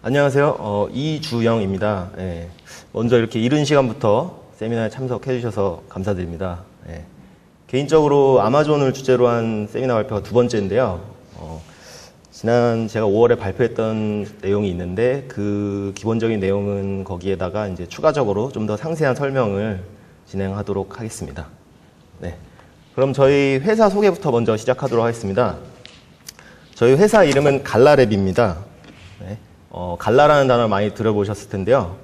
안녕하세요. 이주영입니다. 예, 먼저 이렇게 이른 시간부터 세미나에 참석해 주셔서 감사드립니다. 예, 개인적으로 아마존을 주제로 한 세미나 발표가 두 번째인데요. 지난 제가 5월에 발표했던 내용이 있는데 그 기본적인 내용은 거기에다가 이제 추가적으로 좀 더 상세한 설명을 진행하도록 하겠습니다. 네, 그럼 저희 회사 소개부터 먼저 시작하도록 하겠습니다. 저희 회사 이름은 갈라랩입니다. 네. 갈라라는 단어를 많이 들어보셨을 텐데요.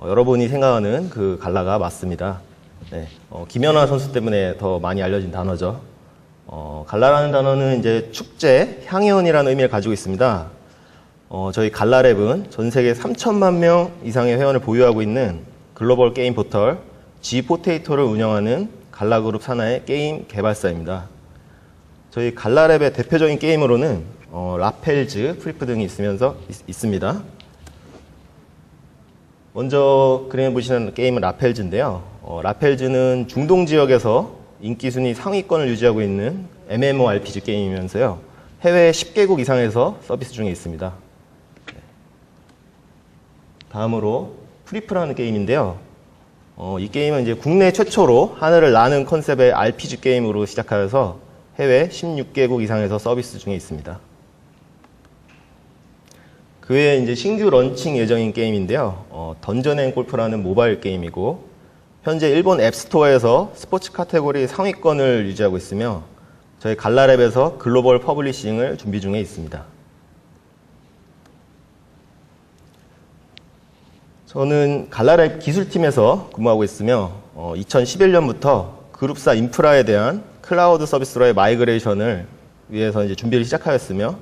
여러분이 생각하는 그 갈라가 맞습니다. 네. 김연아 선수 때문에 더 많이 알려진 단어죠. 갈라라는 단어는 이제 축제, 향연이라는 의미를 가지고 있습니다. 저희 갈라랩은 전 세계 3천만 명 이상의 회원을 보유하고 있는 글로벌 게임 포털 G포테이토를 운영하는 갈라그룹 산하의 게임 개발사입니다. 저희 갈라랩의 대표적인 게임으로는 라펠즈, 프리프 등이 있습니다. 먼저 그림에 보시는 게임은 라펠즈인데요. 라펠즈는 중동 지역에서 인기 순위 상위권을 유지하고 있는 MMORPG 게임이면서요. 해외 10개국 이상에서 서비스 중에 있습니다. 다음으로 프리프라는 게임인데요. 이 게임은 이제 국내 최초로 하늘을 나는 컨셉의 RPG 게임으로 시작하여서 해외 16개국 이상에서 서비스 중에 있습니다. 그 외에 이제 신규 런칭 예정인 게임인데요. 던전 앤 골프라는 모바일 게임이고, 현재 일본 앱스토어에서 스포츠 카테고리 상위권을 유지하고 있으며, 저희 갈라랩에서 글로벌 퍼블리싱을 준비 중에 있습니다. 저는 갈라랩 기술팀에서 근무하고 있으며, 2011년부터 그룹사 인프라에 대한 클라우드 서비스로의 마이그레이션을 위해서 이제 준비를 시작하였으며,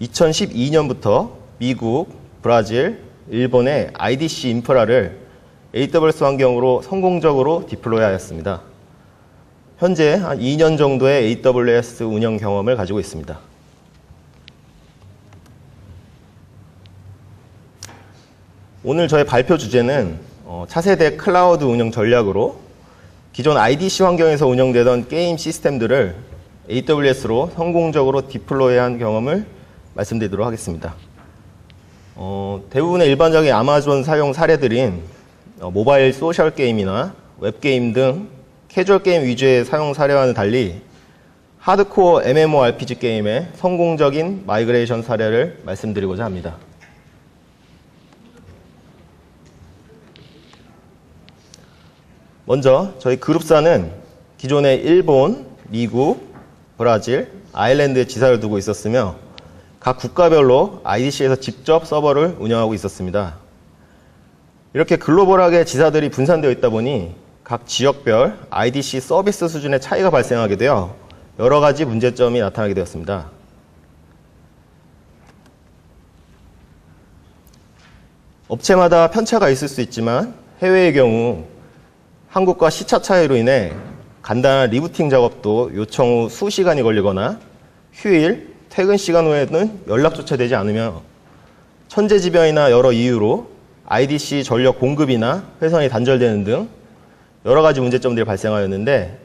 2012년부터 미국, 브라질, 일본의 IDC 인프라를 AWS 환경으로 성공적으로 디플로이하였습니다. 현재 한 2년 정도의 AWS 운영 경험을 가지고 있습니다. 오늘 저의 발표 주제는 차세대 클라우드 운영 전략으로 기존 IDC 환경에서 운영되던 게임 시스템들을 AWS로 성공적으로 디플로이한 경험을 말씀드리도록 하겠습니다. 대부분의 일반적인 아마존 사용 사례들인 모바일 소셜 게임이나 웹게임 등 캐주얼 게임 위주의 사용 사례와는 달리 하드코어 MMORPG 게임의 성공적인 마이그레이션 사례를 말씀드리고자 합니다. 먼저 저희 그룹사는 기존에 일본, 미국, 브라질, 아일랜드에 지사를 두고 있었으며 각 국가별로 IDC에서 직접 서버를 운영하고 있었습니다. 이렇게 글로벌하게 지사들이 분산되어 있다 보니 각 지역별 IDC 서비스 수준의 차이가 발생하게 되어 여러 가지 문제점이 나타나게 되었습니다. 업체마다 편차가 있을 수 있지만 해외의 경우 한국과 시차 차이로 인해 간단한 리부팅 작업도 요청 후 수시간이 걸리거나 휴일, 퇴근 시간 후에는 연락조차 되지 않으며 천재지변이나 여러 이유로 IDC 전력 공급이나 회선이 단절되는 등 여러 가지 문제점들이 발생하였는데,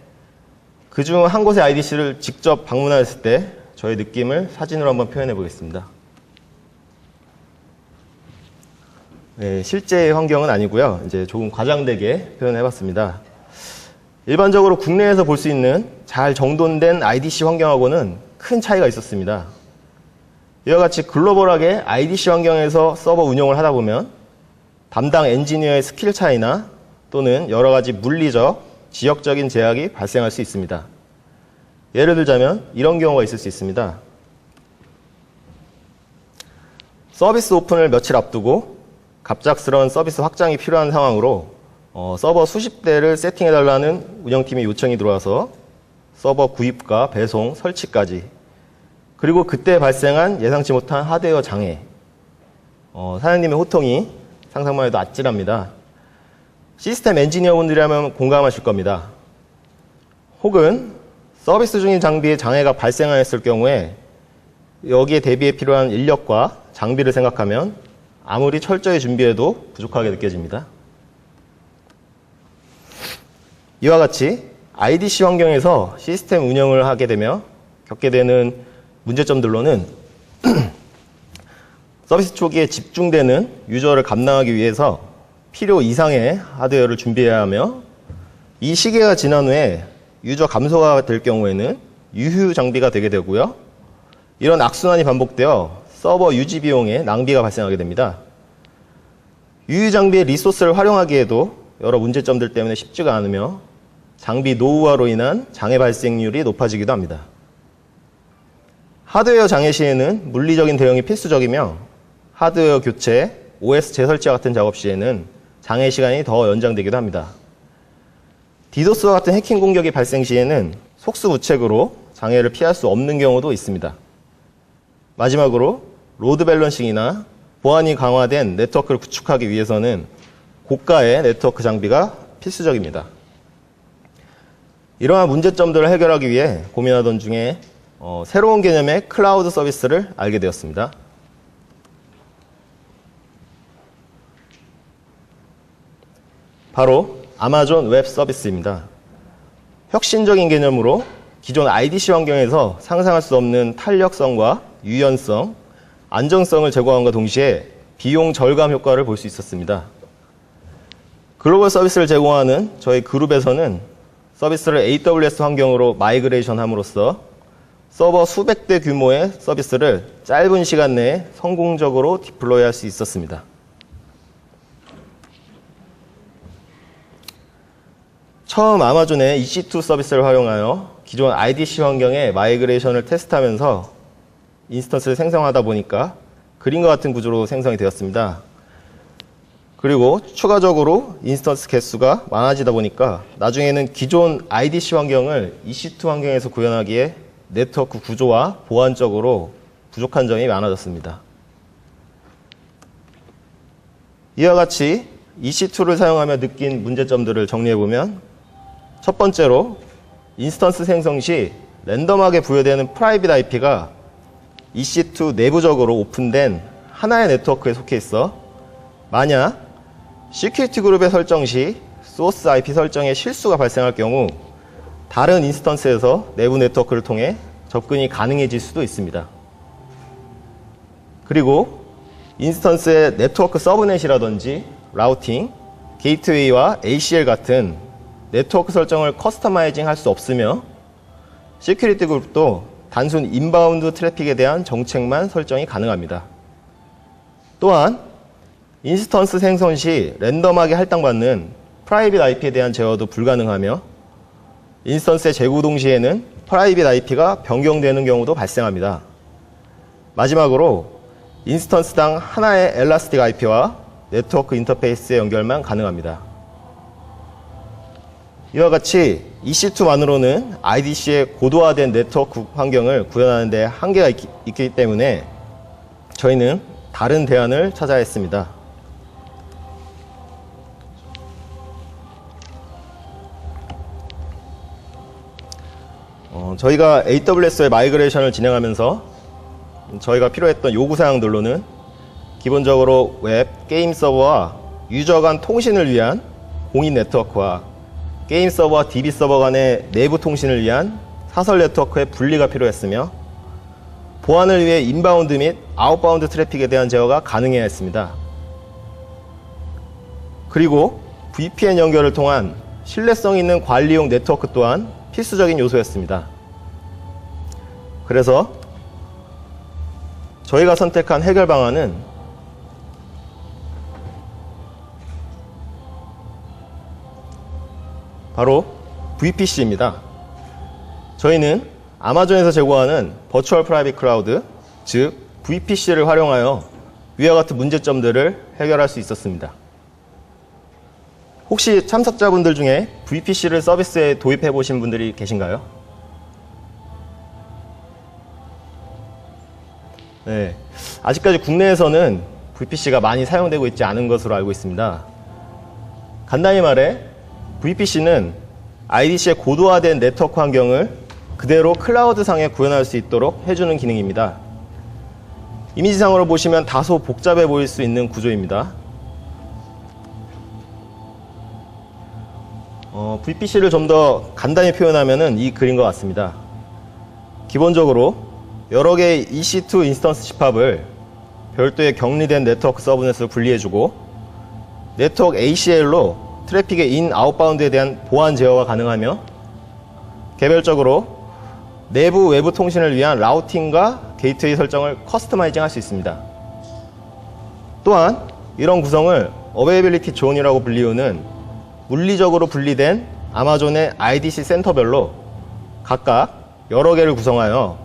그중 한 곳의 IDC를 직접 방문하였을 때 저의 느낌을 사진으로 한번 표현해 보겠습니다. 네, 실제 환경은 아니고요. 이제 조금 과장되게 표현해 봤습니다. 일반적으로 국내에서 볼 수 있는 잘 정돈된 IDC 환경하고는 큰 차이가 있었습니다. 이와 같이 글로벌하게 IDC 환경에서 서버 운영을 하다 보면 담당 엔지니어의 스킬 차이나 또는 여러 가지 물리적, 지역적인 제약이 발생할 수 있습니다. 예를 들자면 이런 경우가 있을 수 있습니다. 서비스 오픈을 며칠 앞두고 갑작스러운 서비스 확장이 필요한 상황으로 서버 수십 대를 세팅해달라는 운영팀의 요청이 들어와서 서버 구입과 배송, 설치까지, 그리고 그때 발생한 예상치 못한 하드웨어 장애, 사장님의 호통이 상상만 해도 아찔합니다. 시스템 엔지니어분들이라면 공감하실 겁니다. 혹은 서비스 중인 장비에 장애가 발생하였을 경우에 여기에 대비해 필요한 인력과 장비를 생각하면 아무리 철저히 준비해도 부족하게 느껴집니다. 이와 같이 IDC 환경에서 시스템 운영을 하게 되며 겪게 되는 문제점들로는 서비스 초기에 집중되는 유저를 감당하기 위해서 필요 이상의 하드웨어를 준비해야 하며, 이 시기가 지난 후에 유저 감소가 될 경우에는 유휴 장비가 되게 되고요. 이런 악순환이 반복되어 서버 유지 비용에 낭비가 발생하게 됩니다. 유휴 장비의 리소스를 활용하기에도 여러 문제점들 때문에 쉽지가 않으며 장비 노후화로 인한 장애 발생률이 높아지기도 합니다. 하드웨어 장애 시에는 물리적인 대응이 필수적이며, 하드웨어 교체, OS 재설치와 같은 작업 시에는 장애 시간이 더 연장되기도 합니다. 디도스와 같은 해킹 공격이 발생 시에는 속수무책으로 장애를 피할 수 없는 경우도 있습니다. 마지막으로 로드 밸런싱이나 보안이 강화된 네트워크를 구축하기 위해서는 고가의 네트워크 장비가 필수적입니다. 이러한 문제점들을 해결하기 위해 고민하던 중에 새로운 개념의 클라우드 서비스를 알게 되었습니다. 바로 아마존 웹 서비스입니다. 혁신적인 개념으로 기존 IDC 환경에서 상상할 수 없는 탄력성과 유연성, 안정성을 제공함과 동시에 비용 절감 효과를 볼 수 있었습니다. 글로벌 서비스를 제공하는 저희 그룹에서는 서비스를 AWS 환경으로 마이그레이션 함으로써 서버 수백 대 규모의 서비스를 짧은 시간 내에 성공적으로 디플로이할 수 있었습니다. 처음 아마존의 EC2 서비스를 활용하여 기존 IDC 환경에 마이그레이션을 테스트하면서 인스턴스를 생성하다 보니까 그림과 같은 구조로 생성이 되었습니다. 그리고 추가적으로 인스턴스 개수가 많아지다 보니까 나중에는 기존 IDC 환경을 EC2 환경에서 구현하기에 네트워크 구조와 보안적으로 부족한 점이 많아졌습니다. 이와 같이 EC2를 사용하며 느낀 문제점들을 정리해보면, 첫 번째로 인스턴스 생성 시 랜덤하게 부여되는 프라이빗 IP가 EC2 내부적으로 오픈된 하나의 네트워크에 속해 있어 만약 시큐리티 그룹의 설정 시 소스 IP 설정에 실수가 발생할 경우 다른 인스턴스에서 내부 네트워크를 통해 접근이 가능해질 수도 있습니다. 그리고 인스턴스의 네트워크 서브넷이라든지 라우팅, 게이트웨이와 ACL 같은 네트워크 설정을 커스터마이징 할 수 없으며, 시큐리티 그룹도 단순 인바운드 트래픽에 대한 정책만 설정이 가능합니다. 또한 인스턴스 생성 시 랜덤하게 할당받는 프라이빗 IP에 대한 제어도 불가능하며, 인스턴스의 재구동 시에는 프라이빗 IP가 변경되는 경우도 발생합니다. 마지막으로 인스턴스당 하나의 엘라스틱 IP와 네트워크 인터페이스의 연결만 가능합니다. 이와 같이 EC2만으로는 IDC의 고도화된 네트워크 환경을 구현하는 데 한계가 있기 때문에 저희는 다른 대안을 찾아야 했습니다. 저희가 AWS의 마이그레이션을 진행하면서 저희가 필요했던 요구사항들로는 기본적으로 웹, 게임 서버와 유저 간 통신을 위한 공인 네트워크와 게임 서버와 DB 서버 간의 내부 통신을 위한 사설 네트워크의 분리가 필요했으며, 보안을 위해 인바운드 및 아웃바운드 트래픽에 대한 제어가 가능해야 했습니다. 그리고 VPN 연결을 통한 신뢰성 있는 관리용 네트워크 또한 필수적인 요소였습니다. 그래서 저희가 선택한 해결 방안은 바로 VPC입니다. 저희는 아마존에서 제공하는 버추얼 프라이빗 클라우드, 즉 VPC를 활용하여 위와 같은 문제점들을 해결할 수 있었습니다. 혹시 참석자분들 중에 VPC를 서비스에 도입해 보신 분들이 계신가요? 네, 아직까지 국내에서는 VPC가 많이 사용되고 있지 않은 것으로 알고 있습니다. 간단히 말해 VPC는 IDC의 고도화된 네트워크 환경을 그대로 클라우드상에 구현할 수 있도록 해주는 기능입니다. 이미지상으로 보시면 다소 복잡해 보일 수 있는 구조입니다. VPC를 좀 더 간단히 표현하면 이 그림과 같습니다. 기본적으로 여러 개의 EC2 인스턴스 집합을 별도의 격리된 네트워크 서브넷으로 분리해주고, 네트워크 ACL로 트래픽의 인, 아웃바운드에 대한 보안 제어가 가능하며, 개별적으로 내부 외부 통신을 위한 라우팅과 게이트웨이 설정을 커스터마이징 할 수 있습니다. 또한 이런 구성을 어베이빌리티 존이라고 불리우는 물리적으로 분리된 아마존의 IDC 센터별로 각각 여러 개를 구성하여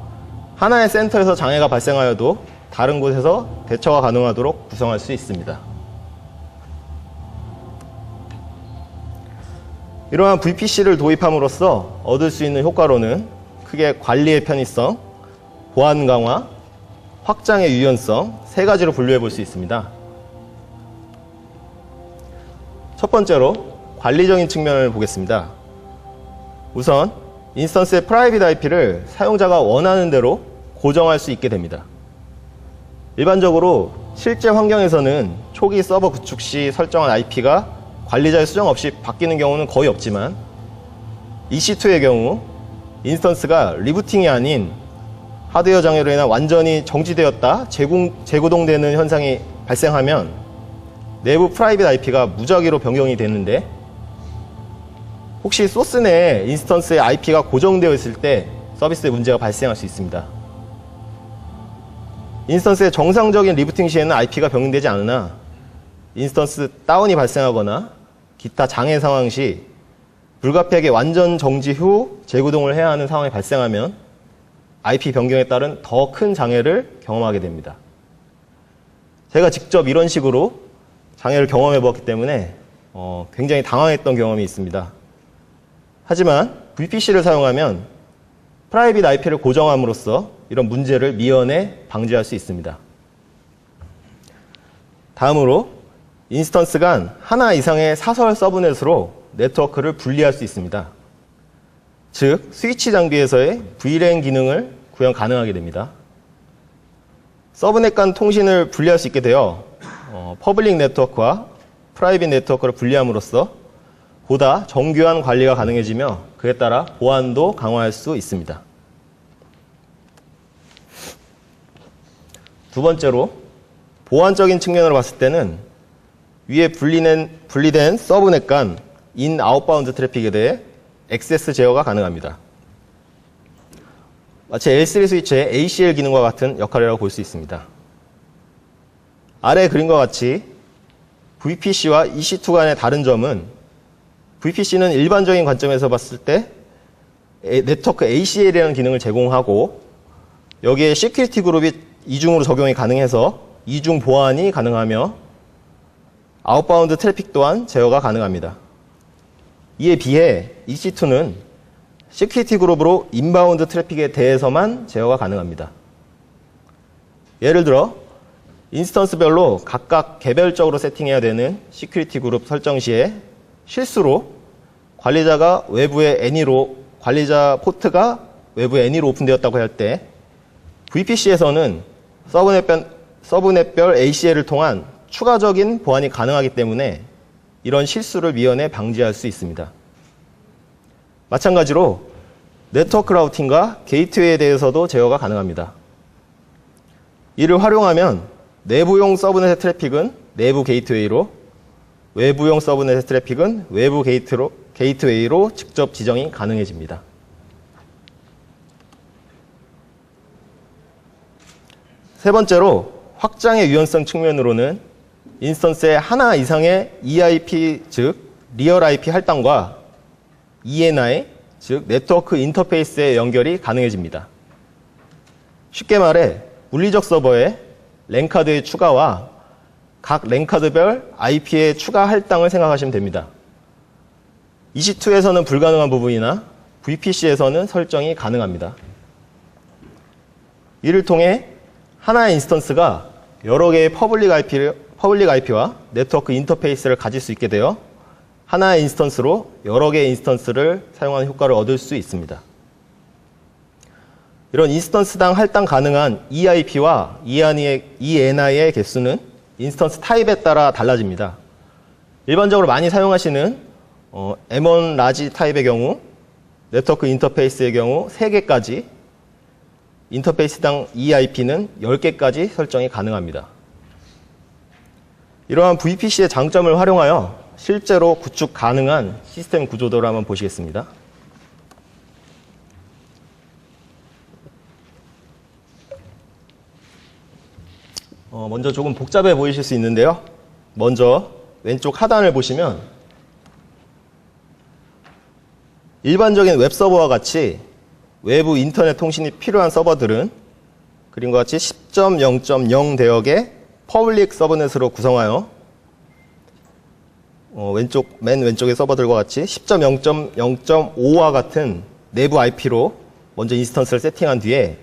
하나의 센터에서 장애가 발생하여도 다른 곳에서 대처가 가능하도록 구성할 수 있습니다. 이러한 VPC를 도입함으로써 얻을 수 있는 효과로는 크게 관리의 편의성, 보안 강화, 확장의 유연성 세 가지로 분류해 볼 수 있습니다. 첫 번째로 관리적인 측면을 보겠습니다. 우선 인스턴스의 프라이빗 IP를 사용자가 원하는 대로 고정할 수 있게 됩니다. 일반적으로 실제 환경에서는 초기 서버 구축 시 설정한 IP가 관리자의 수정 없이 바뀌는 경우는 거의 없지만, EC2의 경우 인스턴스가 리부팅이 아닌 하드웨어 장애로 인한 완전히 정지되었다 재구동되는 현상이 발생하면 내부 프라이빗 IP가 무작위로 변경이 되는데, 혹시 소스 내에 인스턴스의 IP가 고정되어 있을 때 서비스에 문제가 발생할 수 있습니다. 인스턴스의 정상적인 리부팅 시에는 IP가 변경되지 않으나 인스턴스 다운이 발생하거나 기타 장애 상황 시 불가피하게 완전 정지 후 재구동을 해야 하는 상황이 발생하면 IP 변경에 따른 더 큰 장애를 경험하게 됩니다. 제가 직접 이런 식으로 장애를 경험해 보았기 때문에 굉장히 당황했던 경험이 있습니다. 하지만 VPC를 사용하면 프라이빗 IP를 고정함으로써 이런 문제를 미연에 방지할 수 있습니다. 다음으로 인스턴스 간 하나 이상의 사설 서브넷으로 네트워크를 분리할 수 있습니다. 즉, 스위치 장비에서의 VLAN 기능을 구현 가능하게 됩니다. 서브넷 간 통신을 분리할 수 있게 되어 퍼블릭 네트워크와 프라이빗 네트워크를 분리함으로써 보다 정교한 관리가 가능해지며 그에 따라 보안도 강화할 수 있습니다. 두 번째로 보안적인 측면으로 봤을 때는 위에 분리된 서브넷 간 인, 아웃바운드 트래픽에 대해 액세스 제어가 가능합니다. 마치 L3 스위치의 ACL 기능과 같은 역할이라고 볼 수 있습니다. 아래 그림과 같이 VPC와 EC2 간의 다른 점은, VPC는 일반적인 관점에서 봤을 때 네트워크 ACL이라는 기능을 제공하고 여기에 시큐리티 그룹이 이중으로 적용이 가능해서 이중 보안이 가능하며 아웃바운드 트래픽 또한 제어가 가능합니다. 이에 비해 EC2는 시큐리티 그룹으로 인바운드 트래픽에 대해서만 제어가 가능합니다. 예를 들어 인스턴스별로 각각 개별적으로 세팅해야 되는 시큐리티 그룹 설정 시에 실수로 관리자 포트가 외부에 N으로 오픈되었다고 할 때 VPC에서는 서브넷별 ACL을 통한 추가적인 보안이 가능하기 때문에 이런 실수를 미연에 방지할 수 있습니다. 마찬가지로 네트워크 라우팅과 게이트웨이에 대해서도 제어가 가능합니다. 이를 활용하면 내부용 서브넷의 트래픽은 내부 게이트웨이로, 외부용 서브넷의 트래픽은 외부 게이트웨이로 직접 지정이 가능해집니다. 세 번째로 확장의 유연성 측면으로는 인스턴스의 하나 이상의 EIP, 즉 리얼 IP 할당과 ENI, 즉 네트워크 인터페이스의 연결이 가능해집니다. 쉽게 말해 물리적 서버에 랜카드의 추가와 각 랜카드별 IP의 추가 할당을 생각하시면 됩니다. EC2에서는 불가능한 부분이나 VPC에서는 설정이 가능합니다. 이를 통해 하나의 인스턴스가 여러 개의 퍼블릭 IP와 네트워크 인터페이스를 가질 수 있게 되어 하나의 인스턴스로 여러 개의 인스턴스를 사용하는 효과를 얻을 수 있습니다. 이런 인스턴스당 할당 가능한 EIP와 ENI의 개수는 인스턴스 타입에 따라 달라집니다. 일반적으로 많이 사용하시는 M1 라지 타입의 경우, 네트워크 인터페이스의 경우 3개까지, 인터페이스당 EIP는 10개까지 설정이 가능합니다. 이러한 VPC의 장점을 활용하여 실제로 구축 가능한 시스템 구조도를 한번 보시겠습니다. 먼저 조금 복잡해 보이실 수 있는데요. 먼저 왼쪽 하단을 보시면 일반적인 웹서버와 같이 외부 인터넷 통신이 필요한 서버들은 그림과 같이 10.0.0 대역의 퍼블릭 서브넷으로 구성하여 맨 왼쪽의 서버들과 같이 10.0.0.5와 같은 내부 IP로 먼저 인스턴스를 세팅한 뒤에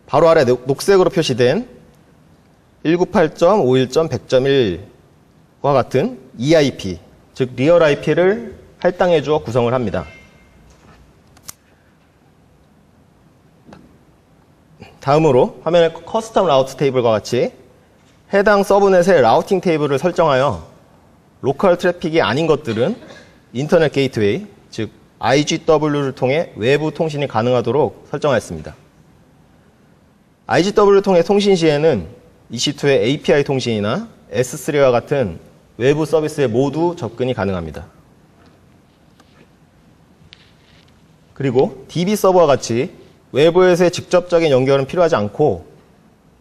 바로 아래 녹색으로 표시된 198.51.100.1과 같은 EIP, 즉 리얼 IP를 할당해 주어 구성을 합니다. 다음으로 화면의 커스텀 라우트 테이블과 같이 해당 서브넷의 라우팅 테이블을 설정하여 로컬 트래픽이 아닌 것들은 인터넷 게이트웨이, 즉 IGW를 통해 외부 통신이 가능하도록 설정하였습니다. IGW를 통해 통신 시에는 EC2의 API 통신이나 S3와 같은 외부 서비스에 모두 접근이 가능합니다. 그리고 DB 서버와 같이 외부에서의 직접적인 연결은 필요하지 않고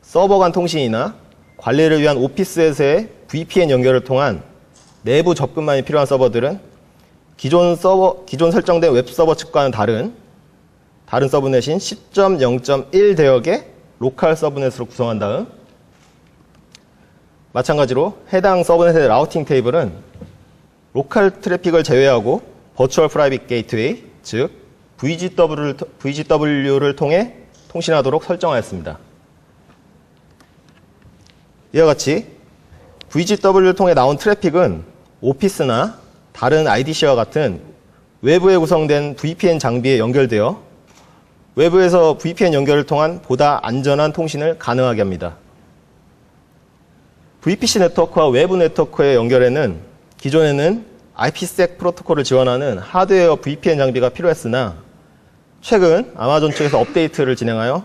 서버 간 통신이나 관리를 위한 오피스에서의 VPN 연결을 통한 내부 접근만이 필요한 서버들은 기존 설정된 웹서버 측과는 다른 서브넷인 10.0.1 대역의 로컬 서브넷으로 구성한 다음 마찬가지로 해당 서브넷의 라우팅 테이블은 로컬 트래픽을 제외하고 버추얼 프라이빗 게이트웨이, 즉 VGW를 통해 통신하도록 설정하였습니다. 이와 같이 VGW를 통해 나온 트래픽은 오피스나 다른 IDC와 같은 외부에 구성된 VPN 장비에 연결되어 외부에서 VPN 연결을 통한 보다 안전한 통신을 가능하게 합니다. VPC 네트워크와 외부 네트워크의 연결에는 기존에는 IPsec 프로토콜을 지원하는 하드웨어 VPN 장비가 필요했으나 최근 아마존 측에서 업데이트를 진행하여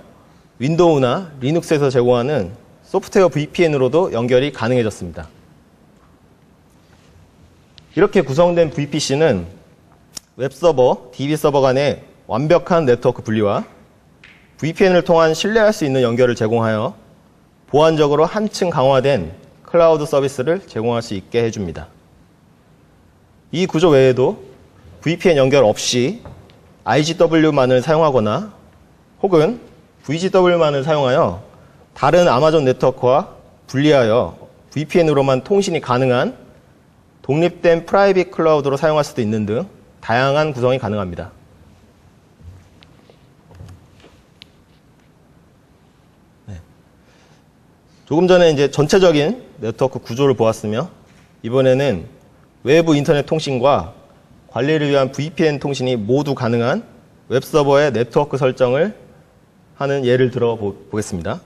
윈도우나 리눅스에서 제공하는 소프트웨어 VPN으로도 연결이 가능해졌습니다. 이렇게 구성된 VPC는 웹서버, DB 서버 간의 완벽한 네트워크 분리와 VPN을 통한 신뢰할 수 있는 연결을 제공하여 보안적으로 한층 강화된 클라우드 서비스를 제공할 수 있게 해줍니다. 이 구조 외에도 VPN 연결 없이 IGW만을 사용하거나 혹은 VGW만을 사용하여 다른 아마존 네트워크와 분리하여 VPN으로만 통신이 가능한 독립된 프라이빗 클라우드로 사용할 수도 있는 등 다양한 구성이 가능합니다. 조금 전에 이제 전체적인 네트워크 구조를 보았으며 이번에는 외부 인터넷 통신과 관리를 위한 VPN 통신이 모두 가능한 웹서버의 네트워크 설정을 하는 예를 들어 보겠습니다.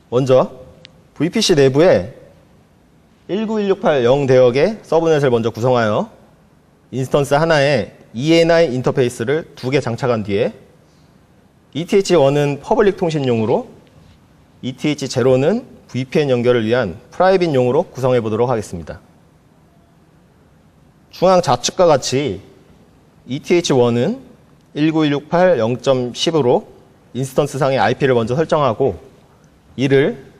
먼저 VPC 내부에 19168.0 대역의 서브넷을 먼저 구성하여 인스턴스 하나에 ENI 인터페이스를 2개 장착한 뒤에 ETH1은 퍼블릭 통신용으로 ETH0는 VPN 연결을 위한 프라이빗용으로 구성해 보도록 하겠습니다. 중앙 좌측과 같이 ETH1은 19168.0.10으로 인스턴스 상의 IP를 먼저 설정하고 이를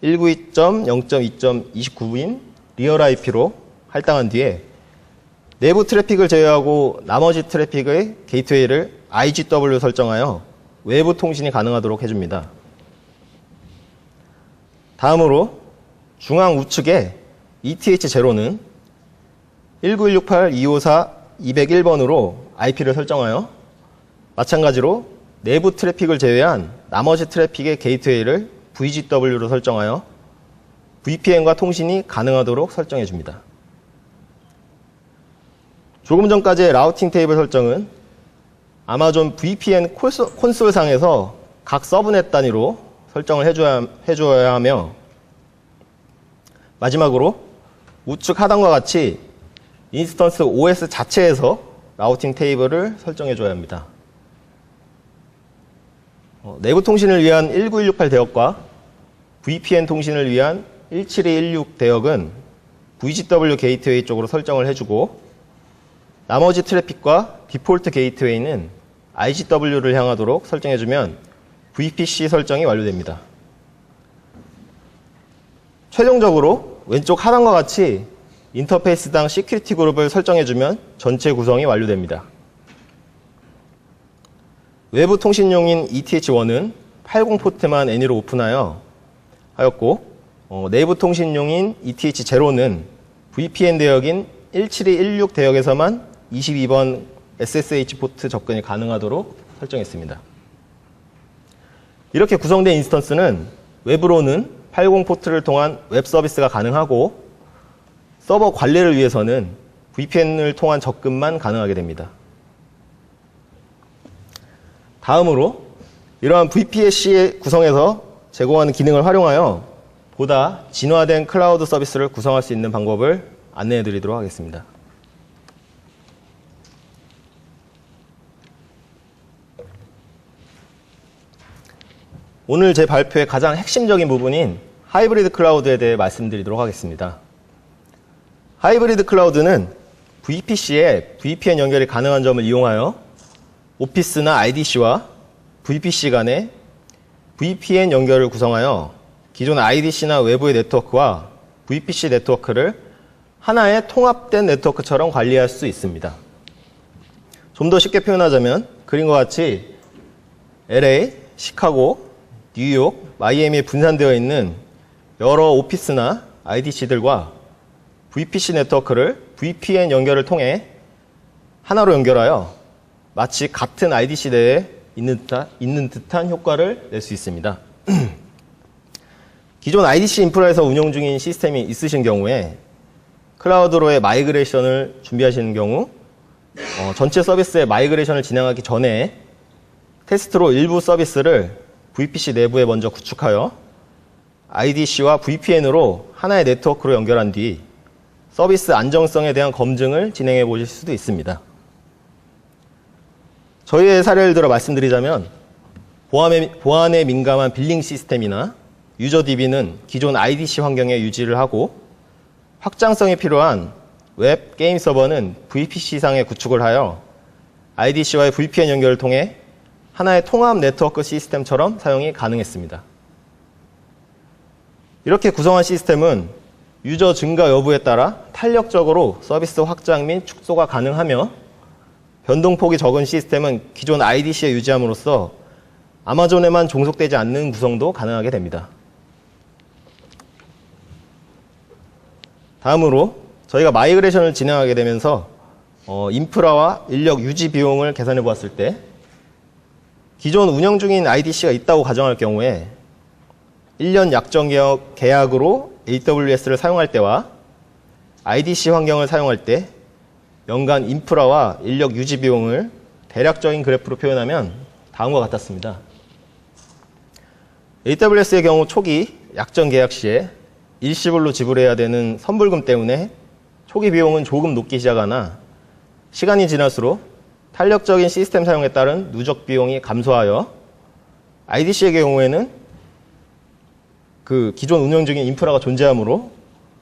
192.0.2.29인 리얼 IP로 할당한 뒤에 내부 트래픽을 제외하고 나머지 트래픽의 게이트웨이를 IGW 설정하여 외부 통신이 가능하도록 해줍니다. 다음으로 중앙 우측에 ETH0는 19168.254.201번으로 IP를 설정하여 마찬가지로 내부 트래픽을 제외한 나머지 트래픽의 게이트웨이를 VGW로 설정하여 VPN과 통신이 가능하도록 설정해 줍니다. 조금 전까지의 라우팅 테이블 설정은 아마존 VPN 콘솔상에서 각 서브넷 단위로 설정을 해주어야 하며 마지막으로 우측 하단과 같이 인스턴스 OS 자체에서 라우팅 테이블을 설정해 줘야 합니다. 내부 통신을 위한 19168 대역과 VPN 통신을 위한 1716 대역은 VGW 게이트웨이 쪽으로 설정을 해주고 나머지 트래픽과 디폴트 게이트웨이는 IGW를 향하도록 설정해주면 VPC 설정이 완료됩니다. 최종적으로 왼쪽 하단과 같이 인터페이스당 시큐리티 그룹을 설정해주면 전체 구성이 완료됩니다. 외부 통신용인 ETH1은 80 포트만 애니로 오픈하였고 내부 통신용인 ETH0는 VPN 대역인 1716 대역에서만 22번 SSH 포트 접근이 가능하도록 설정했습니다. 이렇게 구성된 인스턴스는 외부로는 80 포트를 통한 웹 서비스가 가능하고 서버 관리를 위해서는 VPN을 통한 접근만 가능하게 됩니다. 다음으로 이러한 VPSC 구성에서 제공하는 기능을 활용하여 보다 진화된 클라우드 서비스를 구성할 수 있는 방법을 안내해 드리도록 하겠습니다. 오늘 제 발표의 가장 핵심적인 부분인 하이브리드 클라우드에 대해 말씀드리도록 하겠습니다. 하이브리드 클라우드는 VPC에 VPN 연결이 가능한 점을 이용하여 오피스나 IDC와 VPC 간의 VPN 연결을 구성하여 기존 IDC나 외부의 네트워크와 VPC 네트워크를 하나의 통합된 네트워크처럼 관리할 수 있습니다. 좀 더 쉽게 표현하자면 그림과 같이 LA, 시카고, 뉴욕, 마이애미에 분산되어 있는 여러 오피스나 IDC들과 VPC 네트워크를 VPN 연결을 통해 하나로 연결하여 마치 같은 IDC 내에 있는 듯한 효과를 낼 수 있습니다. 기존 IDC 인프라에서 운영 중인 시스템이 있으신 경우에 클라우드로의 마이그레이션을 준비하시는 경우 전체 서비스의 마이그레이션을 진행하기 전에 테스트로 일부 서비스를 VPC 내부에 먼저 구축하여 IDC와 VPN으로 하나의 네트워크로 연결한 뒤 서비스 안정성에 대한 검증을 진행해 보실 수도 있습니다. 저희의 사례를 들어 말씀드리자면 보안에 민감한 빌링 시스템이나 유저 DB는 기존 IDC 환경에 유지를 하고 확장성이 필요한 웹 게임 서버는 VPC상에 구축을 하여 IDC와의 VPN 연결을 통해 하나의 통합 네트워크 시스템처럼 사용이 가능했습니다. 이렇게 구성한 시스템은 유저 증가 여부에 따라 탄력적으로 서비스 확장 및 축소가 가능하며 변동폭이 적은 시스템은 기존 IDC에 유지함으로써 아마존에만 종속되지 않는 구성도 가능하게 됩니다. 다음으로 저희가 마이그레이션을 진행하게 되면서 인프라와 인력 유지 비용을 계산해 보았을 때 기존 운영 중인 IDC가 있다고 가정할 경우에 1년 약정 계약으로 AWS를 사용할 때와 IDC 환경을 사용할 때 연간 인프라와 인력 유지 비용을 대략적인 그래프로 표현하면 다음과 같았습니다. AWS의 경우 초기 약정 계약 시에 일시불로 지불해야 되는 선불금 때문에 초기 비용은 조금 높기 시작하나 시간이 지날수록 탄력적인 시스템 사용에 따른 누적 비용이 감소하여 IDC의 경우에는 그 기존 운영 중인 인프라가 존재하므로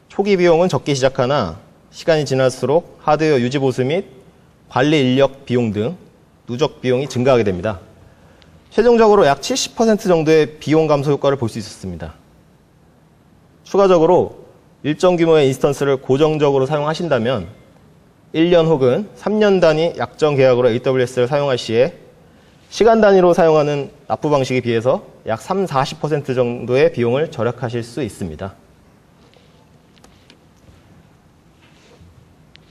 초기 비용은 적기 시작하나 시간이 지날수록 하드웨어 유지 보수 및 관리 인력 비용 등 누적 비용이 증가하게 됩니다. 최종적으로 약 70% 정도의 비용 감소 효과를 볼 수 있었습니다. 추가적으로 일정 규모의 인스턴스를 고정적으로 사용하신다면 1년 혹은 3년 단위 약정 계약으로 AWS를 사용할 시에 시간 단위로 사용하는 납부 방식에 비해서 약 30-40% 정도의 비용을 절약하실 수 있습니다.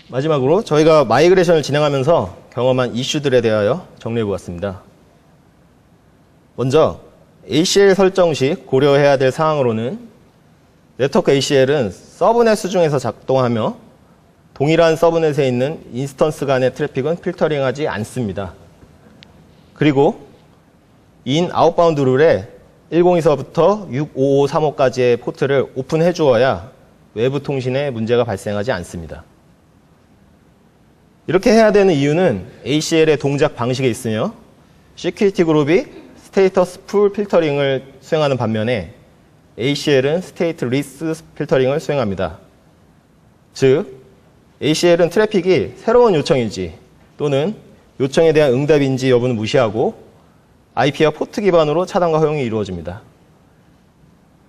마지막으로 저희가 마이그레이션을 진행하면서 경험한 이슈들에 대하여 정리해 보았습니다. 먼저 ACL 설정 시 고려해야 될 사항으로는 네트워크 ACL은 서브넷 수중에서 작동하며 동일한 서브넷에 있는 인스턴스 간의 트래픽은 필터링하지 않습니다. 그리고 인 아웃바운드 룰에 102서부터 65535까지의 포트를 오픈해 주어야 외부 통신에 문제가 발생하지 않습니다. 이렇게 해야 되는 이유는 ACL의 동작 방식에 있으며 시큐리티 그룹이 스테이터스 풀 필터링을 수행하는 반면에 ACL은 스테이트 리스 필터링을 수행합니다. 즉, ACL은 트래픽이 새로운 요청인지 또는 요청에 대한 응답인지 여부는 무시하고 IP와 포트 기반으로 차단과 허용이 이루어집니다.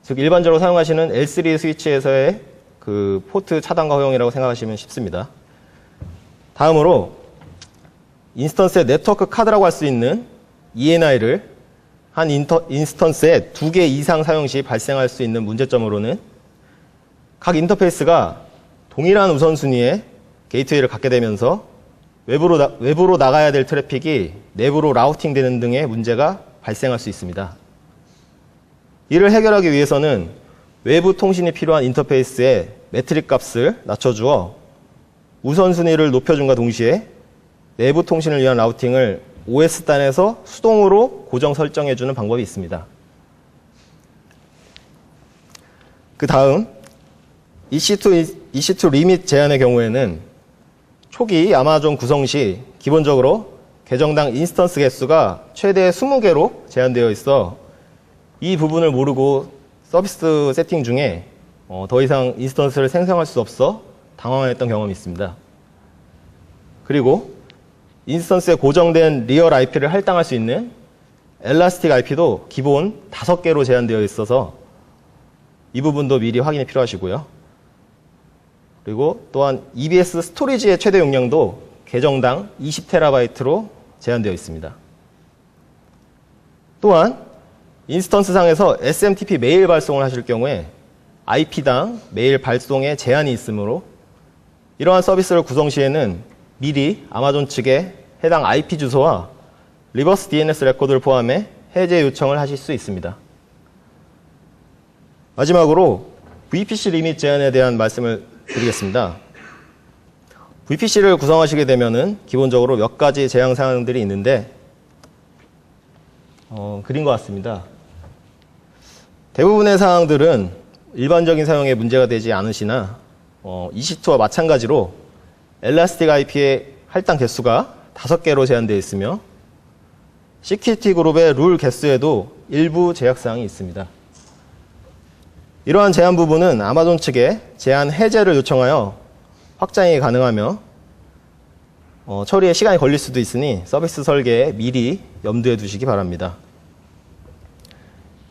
즉, 일반적으로 사용하시는 L3 스위치에서의 그 포트 차단과 허용이라고 생각하시면 쉽습니다. 다음으로 인스턴스의 네트워크 카드라고 할 수 있는 ENI를 한 인스턴스에 2개 이상 사용 시 발생할 수 있는 문제점으로는 각 인터페이스가 동일한 우선순위의 게이트웨이를 갖게 되면서 외부로 나가야 될 트래픽이 내부로 라우팅 되는 등의 문제가 발생할 수 있습니다. 이를 해결하기 위해서는 외부 통신이 필요한 인터페이스의 매트릭 값을 낮춰주어 우선순위를 높여준과 동시에 내부 통신을 위한 라우팅을 OS단에서 수동으로 고정 설정해주는 방법이 있습니다. 그 다음 EC2 리밋 제한의 경우에는 초기 아마존 구성 시 기본적으로 계정당 인스턴스 개수가 최대 20개로 제한되어 있어 이 부분을 모르고 서비스 세팅 중에 더 이상 인스턴스를 생성할 수 없어 당황했던 경험이 있습니다. 그리고 인스턴스에 고정된 리얼 IP를 할당할 수 있는 엘라스틱 IP도 기본 5개로 제한되어 있어서 이 부분도 미리 확인이 필요하시고요. 그리고 또한 EBS 스토리지의 최대 용량도 계정당 20TB로 제한되어 있습니다. 또한 인스턴스 상에서 SMTP 메일 발송을 하실 경우에 IP당 메일 발송에 제한이 있으므로 이러한 서비스를 구성 시에는 미리 아마존 측에 해당 IP 주소와 리버스 DNS 레코드를 포함해 해제 요청을 하실 수 있습니다. 마지막으로 VPC 리밋 제한에 대한 말씀을 드리겠습니다. VPC를 구성하시게 되면은 기본적으로 몇 가지 제한 사항들이 있는데 그린 것 같습니다. 대부분의 사항들은 일반적인 사용에 문제가 되지 않으시나 EC2와 마찬가지로 엘라스틱 IP의 할당 개수가 5개로 제한되어 있으며 시큐리티 그룹의 룰 개수에도 일부 제약사항이 있습니다. 이러한 제한 부분은 아마존 측에 제한 해제를 요청하여 확장이 가능하며 처리에 시간이 걸릴 수도 있으니 서비스 설계에 미리 염두에 두시기 바랍니다.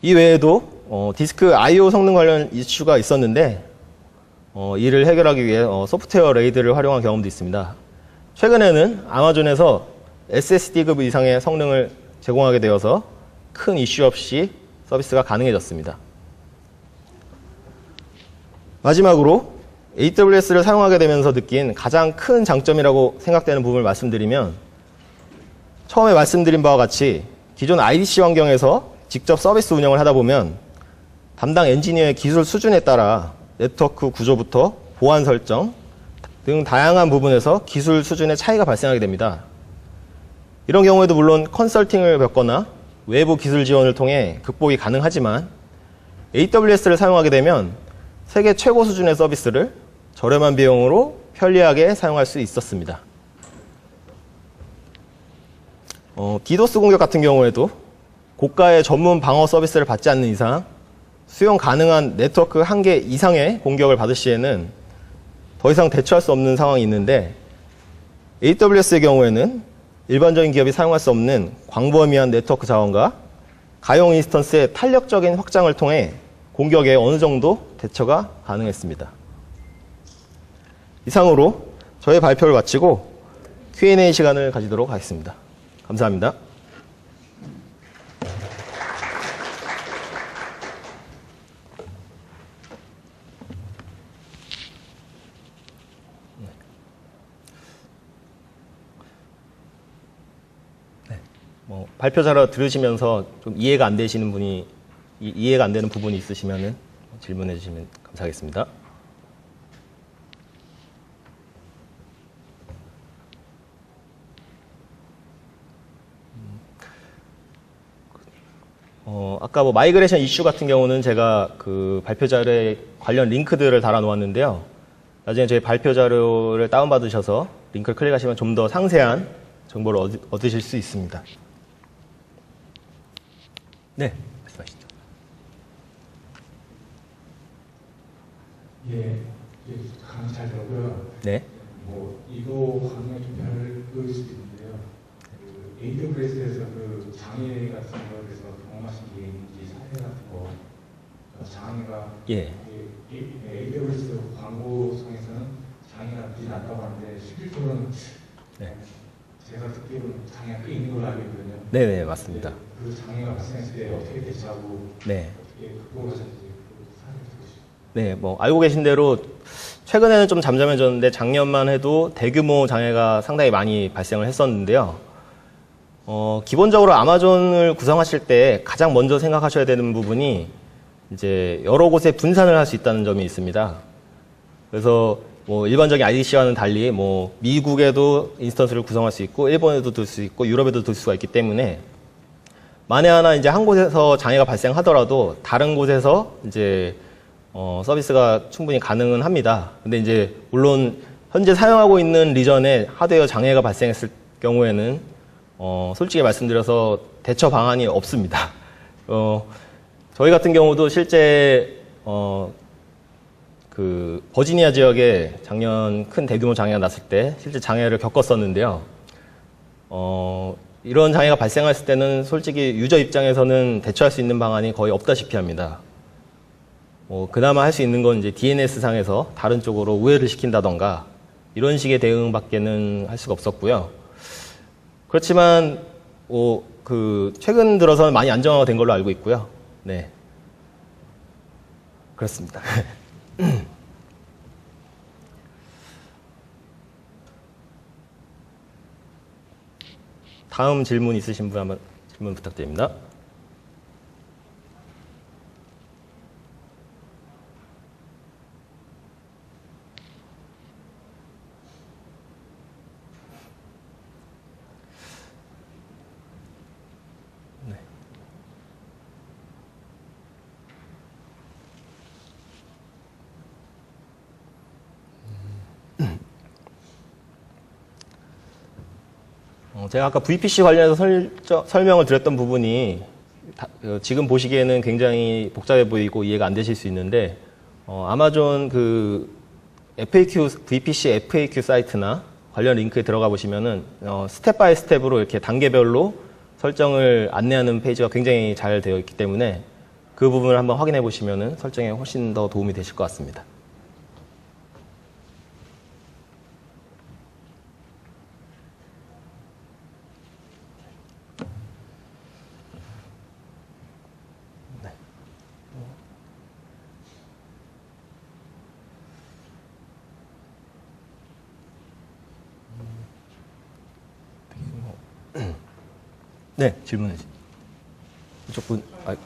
이 외에도 디스크 I/O 성능 관련 이슈가 있었는데 이를 해결하기 위해 소프트웨어 레이드를 활용한 경험도 있습니다. 최근에는 아마존에서 SSD급 이상의 성능을 제공하게 되어서 큰 이슈 없이 서비스가 가능해졌습니다. 마지막으로 AWS를 사용하게 되면서 느낀 가장 큰 장점이라고 생각되는 부분을 말씀드리면 처음에 말씀드린 바와 같이 기존 IDC 환경에서 직접 서비스 운영을 하다 보면 담당 엔지니어의 기술 수준에 따라 네트워크 구조부터 보안 설정 등 다양한 부분에서 기술 수준의 차이가 발생하게 됩니다. 이런 경우에도 물론 컨설팅을 겪거나 외부 기술 지원을 통해 극복이 가능하지만 AWS를 사용하게 되면 세계 최고 수준의 서비스를 저렴한 비용으로 편리하게 사용할 수 있었습니다. 디도스 공격 같은 경우에도 고가의 전문 방어 서비스를 받지 않는 이상 수용 가능한 네트워크 한 개 이상의 공격을 받을 시에는 더 이상 대처할 수 없는 상황이 있는데 AWS의 경우에는 일반적인 기업이 사용할 수 없는 광범위한 네트워크 자원과 가용 인스턴스의 탄력적인 확장을 통해 공격에 어느 정도 대처가 가능했습니다. 이상으로 저의 발표를 마치고 Q&A 시간을 가지도록 하겠습니다. 감사합니다. 발표 자료 들으시면서 좀 이해가 안 되시는 분이 이해가 안 되는 부분이 있으시면 질문해 주시면 감사하겠습니다. 아까 마이그레이션 이슈 같은 경우는 제가 그 발표 자료에 관련 링크들을 달아 놓았는데요. 나중에 저희 발표 자료를 다운받으셔서 링크를 클릭하시면 좀 더 상세한 정보를 얻으실 수 있습니다. 네, 말씀하시죠. 예, 강의 잘 들었고요. 네. 이거 강의가 좀 별로일 수도 있는데요. AWS에서 장애 같은 거에 대해서 경험하신 게 있는지 사례 같은 거, 장애가 예. AWS 광고상에서는 장애가 나쁘지 않다고 하는데 실질적으로는 네. 제가 듣기로는 장애가 꽤 있는 걸로 알고 있거든요. 네네, 맞습니다. 그 장애가 발생했을 때 어떻게 대처하고 네. 어떻게 극복하셨는지 사례 듣고 싶습니다. 네, 알고 계신 대로 최근에는 좀 잠잠해졌는데 작년만 해도 대규모 장애가 상당히 많이 발생을 했었는데요. 기본적으로 아마존을 구성하실 때 가장 먼저 생각하셔야 되는 부분이 이제 여러 곳에 분산을 할 수 있다는 점이 있습니다. 그래서 일반적인 IDC와는 달리 미국에도 인스턴스를 구성할 수 있고 일본에도 둘 수 있고 유럽에도 둘 수가 있기 때문에 만에 하나 이제 한 곳에서 장애가 발생하더라도 다른 곳에서 이제 서비스가 충분히 가능은 합니다. 근데 이제 물론 현재 사용하고 있는 리전에 하드웨어 장애가 발생했을 경우에는 솔직히 말씀드려서 대처 방안이 없습니다. 저희 같은 경우도 실제 그 버지니아 지역에 작년 큰 대규모 장애가 났을 때 실제 장애를 겪었었는데요. 이런 장애가 발생했을 때는 솔직히 유저 입장에서는 대처할 수 있는 방안이 거의 없다시피 합니다. 그나마 할 수 있는 건 이제 DNS 상에서 다른 쪽으로 우회를 시킨다던가 이런 식의 대응밖에는 할 수가 없었고요. 그렇지만 최근 들어서는 많이 안정화가 된 걸로 알고 있고요. 네, 그렇습니다. 다음 질문 있으신 분 한번 질문 부탁드립니다. 제가 아까 VPC 관련해서 설명을 드렸던 부분이 지금 보시기에는 굉장히 복잡해 보이고 이해가 안 되실 수 있는데 아마존 FAQ, VPC FAQ 사이트나 관련 링크에 들어가 보시면은 스텝 바이 스텝으로 이렇게 단계별로 설정을 안내하는 페이지가 굉장히 잘 되어 있기 때문에 그 부분을 한번 확인해 보시면은 설정에 훨씬 더 도움이 되실 것 같습니다. 네, 질문해 주세요. 이쪽 분, 마이크.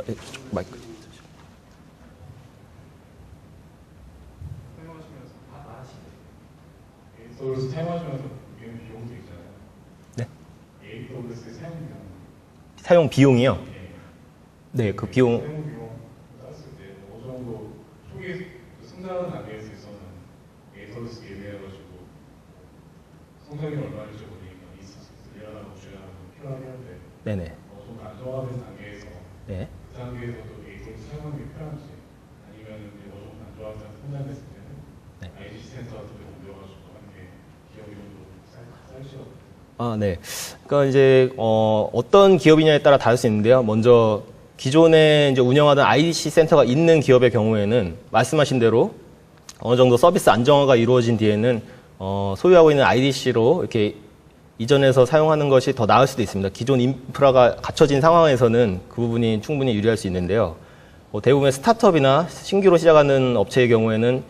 예, 이쪽 마이크. AWS 사용하시면서 비용도 있잖아요. 네. AWS 사용 비용. 사용 비용이요? 네, 그 비용. 사용 비용 땄을 때 어느 정도 초기 성장하는 단계에 있어서는 AWS 예매해가지고 성장이 얼마나 될지 모르니까 리얼하고 주의하고 필요하긴 한데 네네. 좀 안정화된 단계에서 네. 그 단계에서도 AWS 사용하는 게 필요한지 아니면 어느 정도 안정화된 성장됐을 때는 네. IDC 센터 같은 데 옮겨가지고 하는 게 기업이 좀 쌀시거든요. 네. 그러니까 이제 어떤 기업이냐에 따라 다를 수 있는데요. 먼저 기존에 이제 운영하던 IDC 센터가 있는 기업의 경우에는 말씀하신 대로 어느 정도 서비스 안정화가 이루어진 뒤에는 소유하고 있는 IDC로 이렇게 이전해서 사용하는 것이 더 나을 수도 있습니다. 기존 인프라가 갖춰진 상황에서는 그 부분이 충분히 유리할 수 있는데요. 대부분의 스타트업이나 신규로 시작하는 업체의 경우에는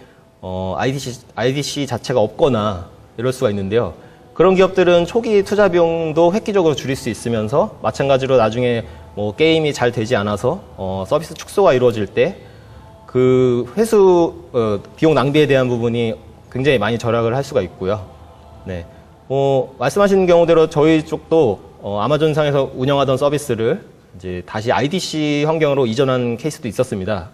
IDC 자체가 없거나 이럴 수가 있는데요. 그런 기업들은 초기 투자 비용도 획기적으로 줄일 수 있으면서 마찬가지로 나중에 게임이 잘 되지 않아서 서비스 축소가 이루어질 때 그 회수 비용 낭비에 대한 부분이 굉장히 많이 절약을 할 수가 있고요. 네. 말씀하신 경우대로 저희 쪽도 아마존상에서 운영하던 서비스를 이제 다시 IDC 환경으로 이전한 케이스도 있었습니다.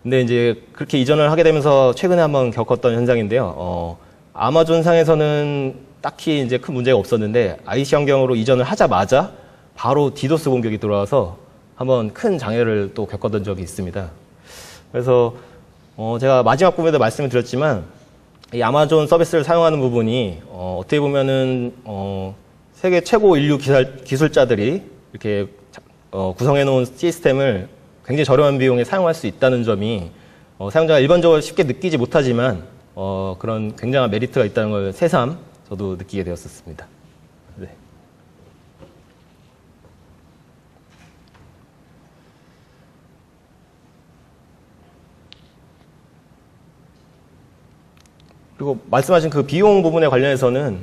근데 이제 그렇게 이전을 하게 되면서 최근에 한번 겪었던 현상인데요. 아마존상에서는 딱히 이제 큰 문제가 없었는데 IDC 환경으로 이전을 하자마자 바로 디도스 공격이 들어와서 한번 큰 장애를 또 겪었던 적이 있습니다. 그래서 제가 마지막 부분에도 말씀을 드렸지만 이 아마존 서비스를 사용하는 부분이 어떻게 보면은 세계 최고 인류 기술자들이 이렇게 구성해 놓은 시스템을 굉장히 저렴한 비용에 사용할 수 있다는 점이 사용자가 일반적으로 쉽게 느끼지 못하지만 그런 굉장한 메리트가 있다는 걸 새삼 저도 느끼게 되었었습니다. 네. 그리고 말씀하신 그 비용 부분에 관련해서는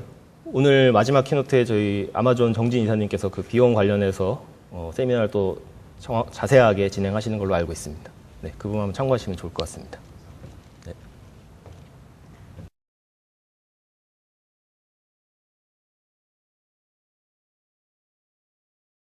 오늘 마지막 키노트에 저희 아마존 정진 이사님께서 그 비용 관련해서 세미나를 또 자세하게 진행하시는 걸로 알고 있습니다. 네, 그 부분 한번 참고하시면 좋을 것 같습니다.